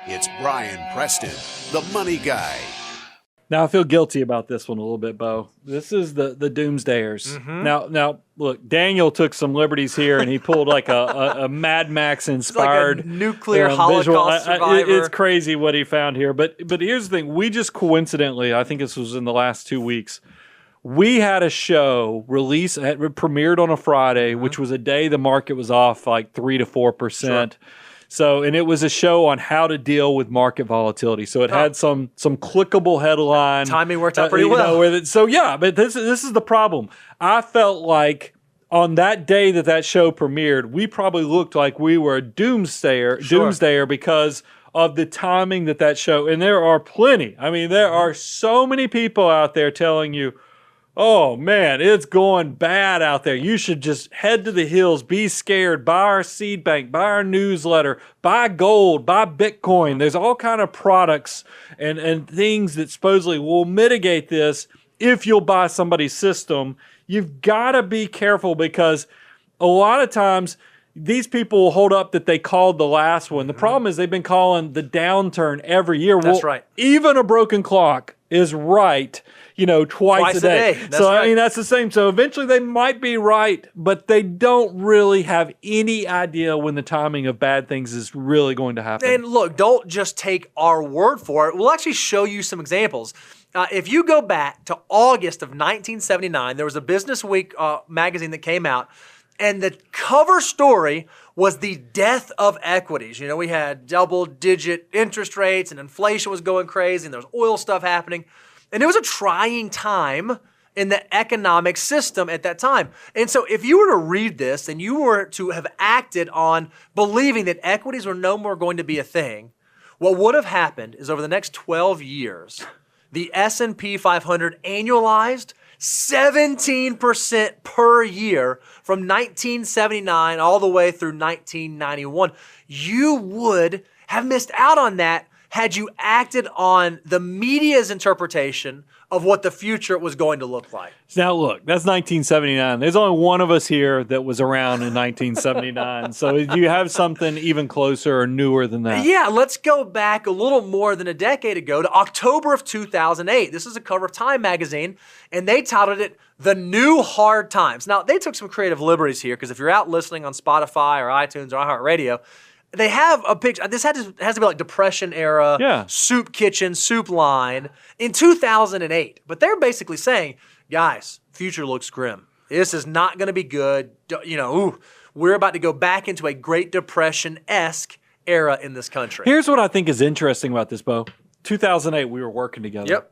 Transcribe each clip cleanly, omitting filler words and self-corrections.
It's Brian Preston, the money guy. Now, I feel guilty about this one a little bit, Bo. This is the Doomsdayers. Mm-hmm. Now, look, Daniel took some liberties here, and he pulled like a Mad Max-inspired like a nuclear Holocaust survivor. It's crazy what he found here. But here's the thing. We just coincidentally, I think this was in the last 2 weeks, we had a show premiered on a Friday, which was a day the market was off like 3 to 4%. Sure. So, and it was a show on how to deal with market volatility. So it had some clickable headline. Timing worked out pretty well. But this is the problem. I felt like on that day that show premiered, we probably looked like we were a doomsdayer because of the timing that show. And there are plenty. I mean, there are so many people out there telling you, oh, man, it's going bad out there. You should just head to the hills, be scared, buy our seed bank, buy our newsletter, buy gold, buy Bitcoin. There's all kind of products and things that supposedly will mitigate this if you'll buy somebody's system. You've got to be careful because a lot of times these people will hold up that they called the last one. The problem is they've been calling the downturn every year. That's right. Even a broken clock is right, twice a day. That's right. I mean, that's the same. So eventually they might be right, but they don't really have any idea when the timing of bad things is really going to happen. And look, don't just take our word for it. We'll actually show you some examples. If you go back to August of 1979, there was a Business Week magazine that came out, and the cover story was the death of equities. We had double-digit interest rates, and inflation was going crazy, and there was oil stuff happening. And it was a trying time in the economic system at that time. And so if you were to read this and you were to have acted on believing that equities were no more going to be a thing, what would have happened is over the next 12 years, the S&P 500 annualized 17% per year from 1979 all the way through 1991. You would have missed out on that had you acted on the media's interpretation of what the future was going to look like. Now, look, that's 1979. There's only one of us here that was around in 1979. So do you have something even closer or newer than that? Yeah, let's go back a little more than a decade ago to October of 2008. This is a cover of Time magazine, and they titled it The New Hard Times. Now, they took some creative liberties here because if you're out listening on Spotify or iTunes or iHeartRadio, they have a picture. This has to be like Depression era, soup kitchen, soup line in 2008. But they're basically saying, guys, future looks grim. This is not going to be good. We're about to go back into a Great Depression-esque era in this country. Here's what I think is interesting about this, Bo. 2008, we were working together. Yep.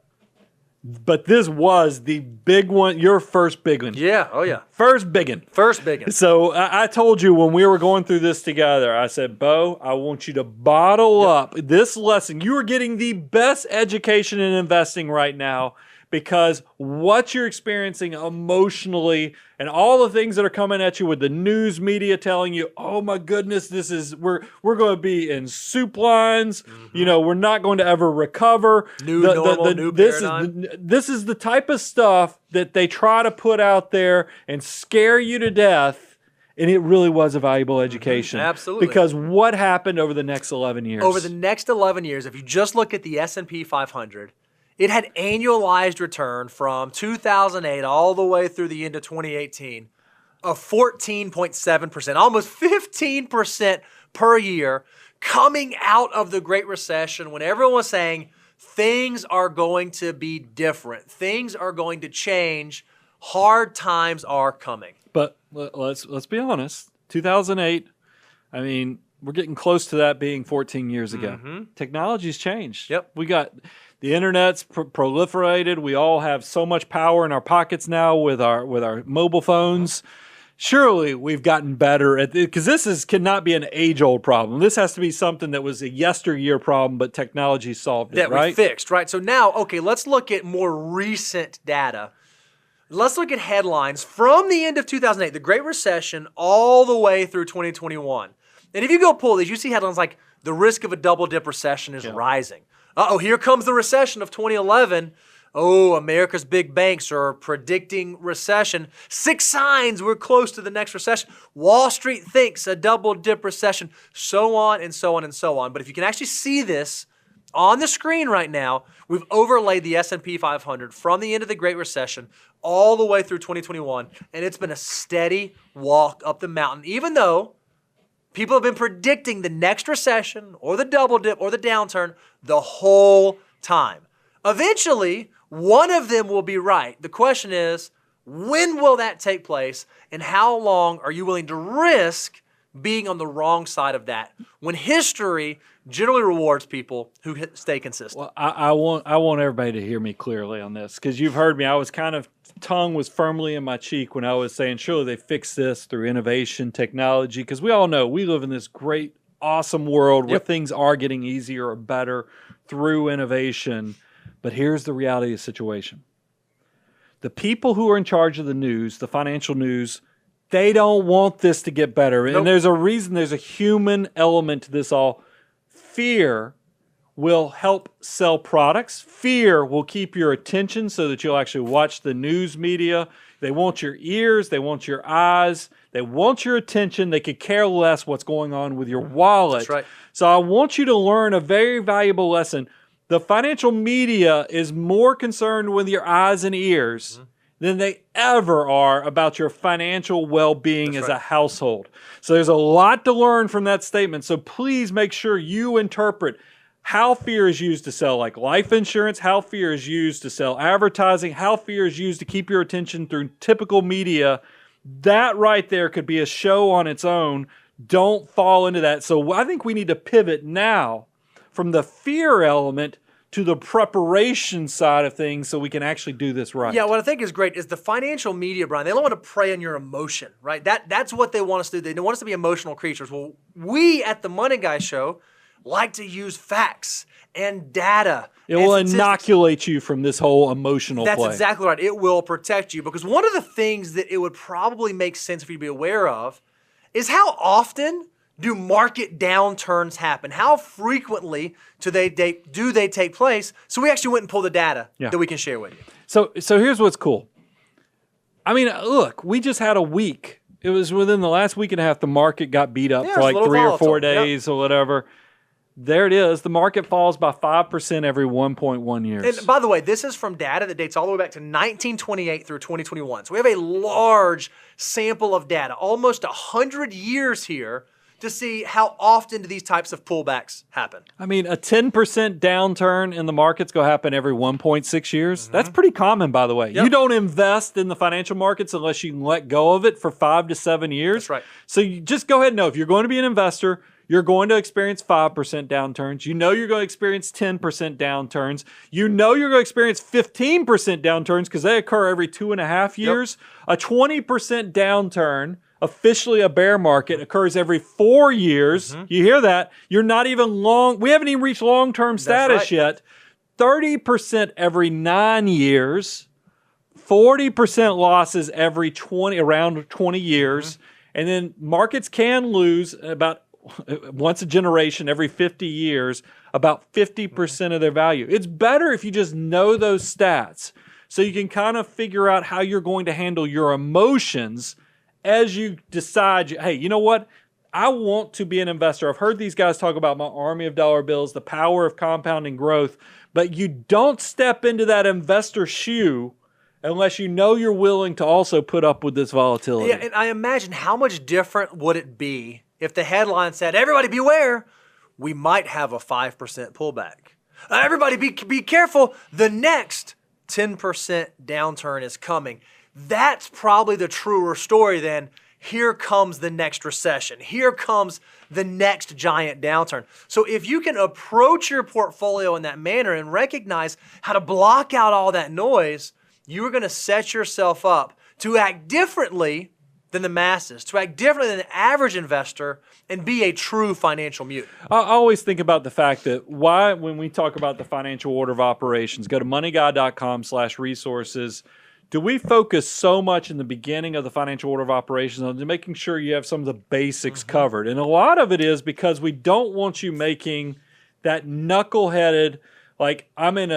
But this was the big one, your first big one. Yeah, oh yeah. First big one. First big one. So I told you when we were going through this together, I said, Bo, I want you to bottle up this lesson. You are getting the best education in investing right now because what you're experiencing emotionally and all the things that are coming at you with the news media telling you, oh my goodness, we're going to be in soup lines. We're not going to ever recover. New paradigm. This is the type of stuff that they try to put out there and scare you to death. And it really was a valuable education. Absolutely. Because what happened over the next 11 years? Over the next 11 years, if you just look at the S&P 500, it had annualized return from 2008 all the way through the end of 2018 of 14.7%, almost 15% per year coming out of the Great Recession when everyone was saying things are going to be different. Things are going to change. Hard times are coming. But let's be honest. 2008, I mean, we're getting close to that being 14 years ago. Technology's changed. Yep. We got the internet's proliferated. We all have so much power in our pockets now with our mobile phones. Surely we've gotten better at it because this cannot be an age-old problem. This has to be something that was a yesteryear problem, but technology solved it, right? That we fixed, right? So now, okay, let's look at more recent data. Let's look at headlines from the end of 2008, the Great Recession, all the way through 2021. And if you go pull these, you see headlines like, the risk of a double-dip recession is rising. Uh-oh, here comes the recession of 2011. Oh, America's big banks are predicting recession. 6 signs we're close to the next recession. Wall Street thinks a double-dip recession, so on and so on and so on. But if you can actually see this on the screen right now, we've overlaid the S&P 500 from the end of the Great Recession all the way through 2021, and it's been a steady walk up the mountain, even though people have been predicting the next recession or the double dip or the downturn the whole time. Eventually, one of them will be right. The question is, when will that take place, and how long are you willing to risk being on the wrong side of that, when history generally rewards people who stay consistent? Well, I want everybody to hear me clearly on this, because you've heard me. I was tongue was firmly in my cheek when I was saying, surely they fix this through innovation, technology, because we all know we live in this great, awesome world where things are getting easier or better through innovation. But here's the reality of the situation. The people who are in charge of the news, the financial news, they don't want this to get better. Nope. And there's a reason, there's a human element to this all. Fear will help sell products. Fear will keep your attention so that you'll actually watch the news media. They want your ears. They want your eyes. They want your attention. They could care less what's going on with your wallet. That's right. So I want you to learn a very valuable lesson. The financial media is more concerned with your eyes and ears than they ever are about your financial well-being as a household. So there's a lot to learn from that statement. So please make sure you interpret how fear is used to sell like life insurance, how fear is used to sell advertising, how fear is used to keep your attention through typical media. That right there could be a show on its own. Don't fall into that. So I think we need to pivot now from the fear element to the preparation side of things so we can actually do this right. Yeah, what I think is great is the financial media, Brian, they don't want to prey on your emotion, right? That's what they want us to do. They want us to be emotional creatures. Well, we at the Money Guy Show like to use facts and data. It will inoculate you from this whole emotional play. That's exactly right. It will protect you, because one of the things that it would probably make sense for you to be aware of is how often do market downturns happen? How frequently do they take place? So we actually went and pulled the data that we can share with you. So here's what's cool. I mean, look, we just had a week. It was within the last week and a half, the market got beat up for like 3 or 4 days or whatever. There it is. The market falls by 5% every 1.1 years. And by the way, this is from data that dates all the way back to 1928 through 2021. So we have a large sample of data, almost 100 years here, to see how often do these types of pullbacks happen. I mean, a 10% downturn in the market's going to happen every 1.6 years. That's pretty common, by the way. Yep. You don't invest in the financial markets unless you can let go of it for 5 to 7 years. That's right. So you just go ahead and know if you're going to be an investor, you're going to experience 5% downturns. You know you're going to experience 10% downturns. You know you're going to experience 15% downturns because they occur every 2.5 years. Yep. A 20% downturn, officially a bear market, occurs every 4 years. You hear that? You're not even long. We haven't even reached long-term status yet. 30% every 9 years. 40% losses every around 20 years. And then markets can lose about once a generation, every 50 years, about 50% of their value. It's better if you just know those stats so you can kind of figure out how you're going to handle your emotions as you decide, hey, you know what? I want to be an investor. I've heard these guys talk about my army of dollar bills, the power of compounding growth, but you don't step into that investor shoe unless you know you're willing to also put up with this volatility. Yeah, and I imagine how much different would it be if the headline said, everybody beware, we might have a 5% pullback. Everybody be careful, the next 10% downturn is coming. That's probably the truer story than here comes the next recession. Here comes the next giant downturn. So if you can approach your portfolio in that manner and recognize how to block out all that noise, you are going to set yourself up to act differently than the masses, to act differently than the average investor, and be a true financial mutant. I always think about the fact that when we talk about the financial order of operations, go to moneyguy.com/resources. Do we focus so much in the beginning of the financial order of operations on making sure you have some of the basics covered? And a lot of it is because we don't want you making that knuckleheaded, Like I'm in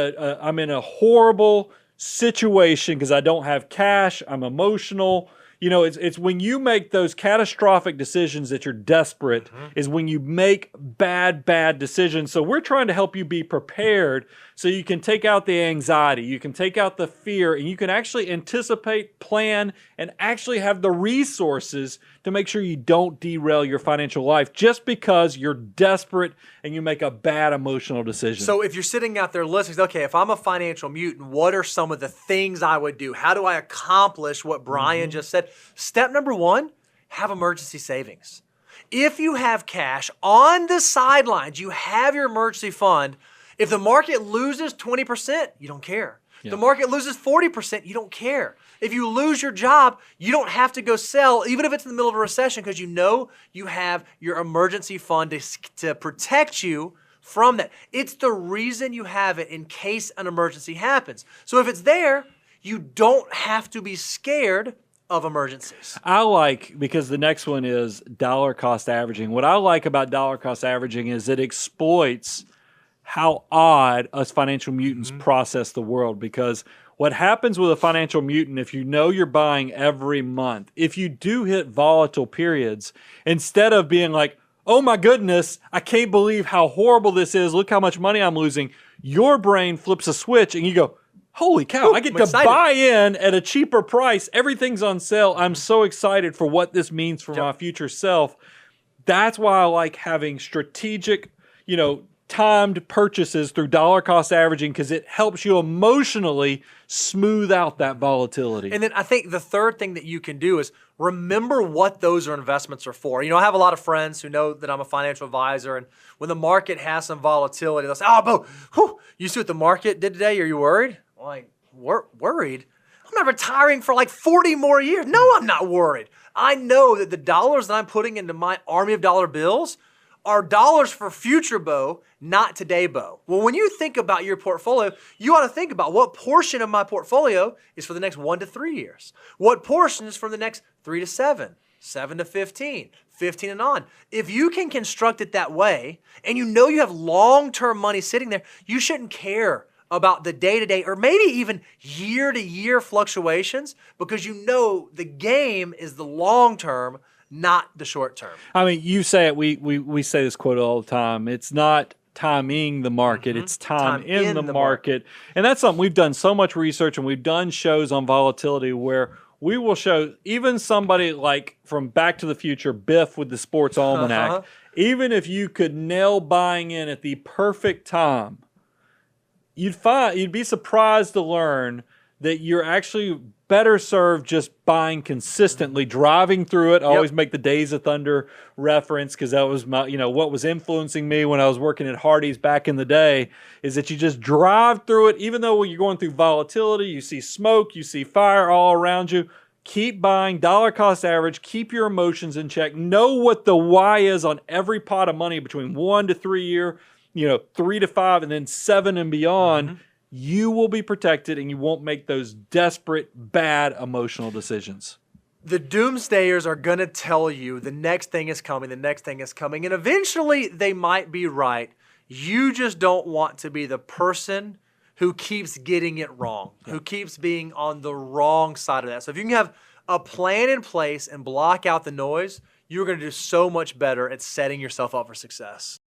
a horrible situation because I don't have cash. I'm emotional. You know, it's when you make those catastrophic decisions that you're desperate is when you make bad decisions. So we're trying to help you be prepared so you can take out the anxiety, you can take out the fear, and you can actually anticipate, plan, and actually have the resources to make sure you don't derail your financial life just because you're desperate and you make a bad emotional decision. So if you're sitting out there listening, okay, if I'm a financial mutant, what are some of the things I would do? How do I accomplish what Brian just said? Step number one, have emergency savings. If you have cash on the sidelines, you have your emergency fund. If the market loses 20%, you don't care. Yeah. The market loses 40%, you don't care. If you lose your job, you don't have to go sell, even if it's in the middle of a recession, because you know you have your emergency fund to protect you from that. It's the reason you have it in case an emergency happens. So if it's there, you don't have to be scared of emergencies. I like, because the next one is dollar cost averaging. What I like about dollar cost averaging is it exploits how odd us financial mutants process the world, because what happens with a financial mutant, if you know you're buying every month, if you do hit volatile periods, instead of being like, oh my goodness, I can't believe how horrible this is, look how much money I'm losing, your brain flips a switch and you go, holy cow, I get to buy in at a cheaper price. Everything's on sale. I'm so excited for what this means for my future self. That's why I like having strategic, timed purchases through dollar cost averaging, because it helps you emotionally smooth out that volatility. And then I think the third thing that you can do is remember what those investments are for. I have a lot of friends who know that I'm a financial advisor, and when the market has some volatility, they'll say, oh, Bo, you see what the market did today? Are you worried? I'm like, worried? I'm not retiring for like 40 more years. No, I'm not worried. I know that the dollars that I'm putting into my army of dollar bills are dollars for future Bo, not today Bo. Well, when you think about your portfolio, you ought to think about what portion of my portfolio is for the next 1 to 3 years. What portion is for the next 3 to 7, 7 to 15, 15 and on. If you can construct it that way, and you have long-term money sitting there, you shouldn't care about the day-to-day or maybe even year-to-year fluctuations, because the game is the long-term, not the short term. I mean, you say it, we say this quote all the time. It's not timing the market, it's time in the market. And that's something we've done so much research, and we've done shows on volatility where we will show even somebody like from Back to the Future, Biff with the Sports Almanac, even if you could nail buying in at the perfect time, you'd be surprised to learn that you're actually better served just buying consistently, driving through it. I always make the Days of Thunder reference, because that was my, what was influencing me when I was working at Hardee's back in the day, is that you just drive through it. Even though when you're going through volatility, you see smoke, you see fire all around you. Keep buying, dollar cost average, keep your emotions in check. Know what the why is on every pot of money between 1 to 3 year, 3 to 5, and then 7 and beyond. You will be protected, and you won't make those desperate, bad emotional decisions. The doomsdayers are going to tell you the next thing is coming, the next thing is coming, and eventually they might be right. You just don't want to be the person who keeps getting it wrong, who keeps being on the wrong side of that. So if you can have a plan in place and block out the noise, you're going to do so much better at setting yourself up for success.